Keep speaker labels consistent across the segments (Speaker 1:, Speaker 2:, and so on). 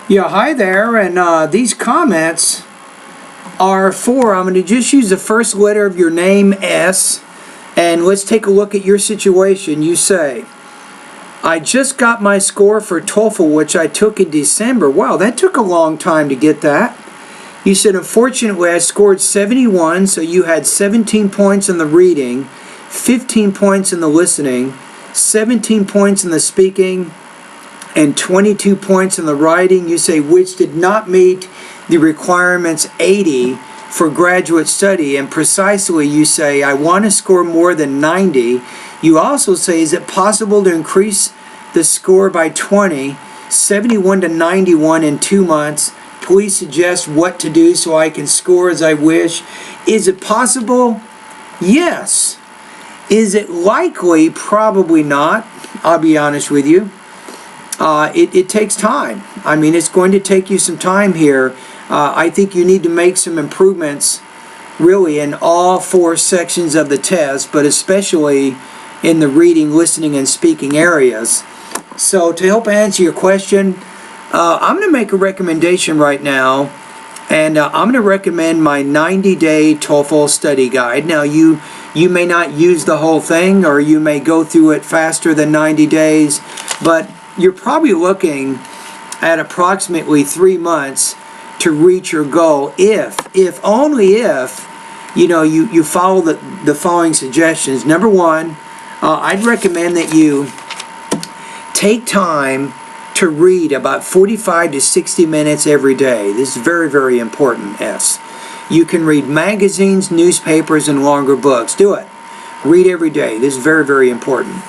Speaker 1: Yeah, hi there, and these comments are for, I'm going to just use the first letter of your name, S, and let's take a look at your situation. You say, I just got my score for TOEFL, which I took in December. Wow, that took a long time to get that. You said, unfortunately, I scored 71, so you had 17 points in the reading, 15 points in the listening, 17 points in the speaking, and 22 points in the writing. You say, which did not meet the requirements 80 for graduate study. And precisely, you say, I want to score more than 90. You also say, is it possible to increase the score by 20, 71 to 91 in 2 months? Please suggest what to do so I can score as I wish. Is it possible? Yes. Is it likely? Probably not. I'll be honest with you. It takes time. I mean, it's going to take you some time here. I think you need to make some improvements really in all 4 sections of the test, but especially in the reading, listening, and speaking areas. So to help answer your question, I'm going to make a recommendation right now, and I'm going to recommend my 90-day TOEFL study guide. Now, you may not use the whole thing, or you may go through it faster than 90 days, but you're probably looking at approximately 3 months to reach your goal if only if you follow the following suggestions. Number one, I'd recommend that you take time to read about 45 to 60 minutes every day. This is very, very important, S. You can read magazines, newspapers, and longer books. Do it. Read every day. This is very, very important.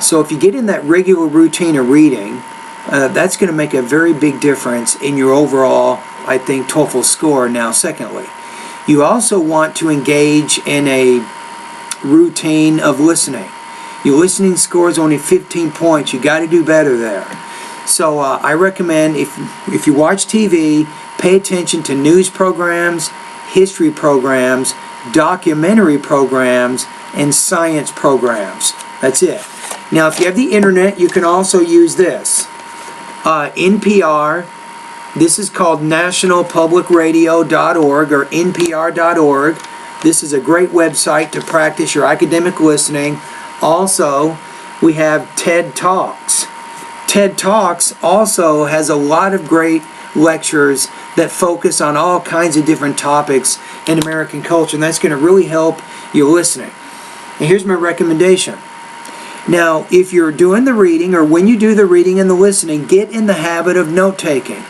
Speaker 1: So if you get in that regular routine of reading, that's going to make a very big difference in your overall, I think, TOEFL score. Now, secondly, you also want to engage in a routine of listening. Your listening score is only 15 points. You got to do better there. So I recommend if you watch TV, pay attention to news programs, history programs, documentary programs, and science programs. That's it. Now, if you have the internet, you can also use this. NPR, this is called nationalpublicradio.org or npr.org. This is a great website to practice your academic listening. Also, we have TED Talks. TED Talks also has a lot of great lectures that focus on all kinds of different topics in American culture, and that's going to really help your listening. And here's my recommendation. Now, if you're doing the reading, or when you do the reading and the listening, get in the habit of note-taking.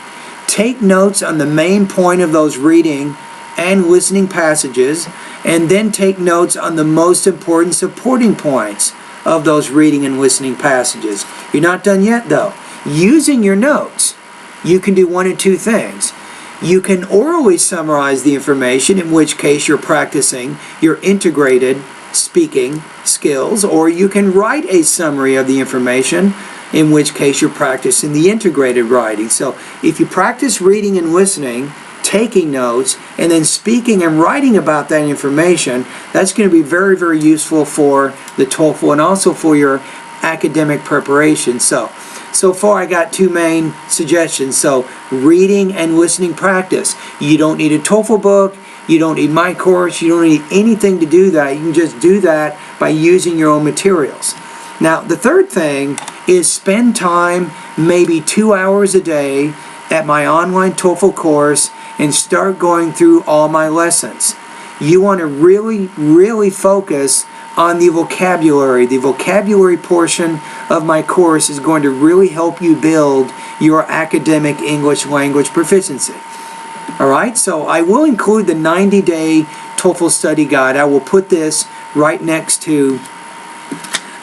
Speaker 1: Take notes on the main point of those reading and listening passages, and then take notes on the most important supporting points of those reading and listening passages. You're not done yet, though. Using your notes, you can do one of two things. You can orally summarize the information, in which case you're practicing your integrated speaking skills, or you can write a summary of the information, in which case you're practicing the integrated writing. So if you practice reading and listening, taking notes, and then speaking and writing about that information, that's going to be very, very useful for the TOEFL and also for your academic preparation. So far I got 2 main suggestions. So reading and listening practice. You don't need a TOEFL book. You don't need my course. You don't need anything to do that. You can just do that by using your own materials. Now, the third thing is spend time, maybe 2 hours a day, at my online TOEFL course and start going through all my lessons. You want to really, really focus on the vocabulary. The vocabulary portion of my course is going to really help you build your academic English language proficiency. All right, so I will include the 90-day TOEFL study guide. I will put this right next to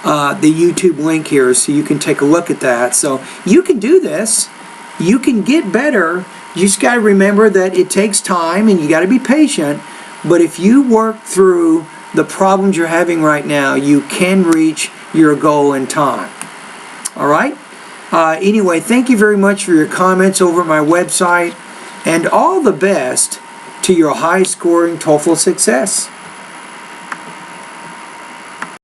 Speaker 1: the YouTube link here so you can take a look at that. So you can do this. You can get better. You just got to remember that it takes time and you got to be patient. But if you work through the problems you're having right now, you can reach your goal in time. All right? Anyway, thank you very much for your comments over at my website, and all the best to your high-scoring TOEFL success.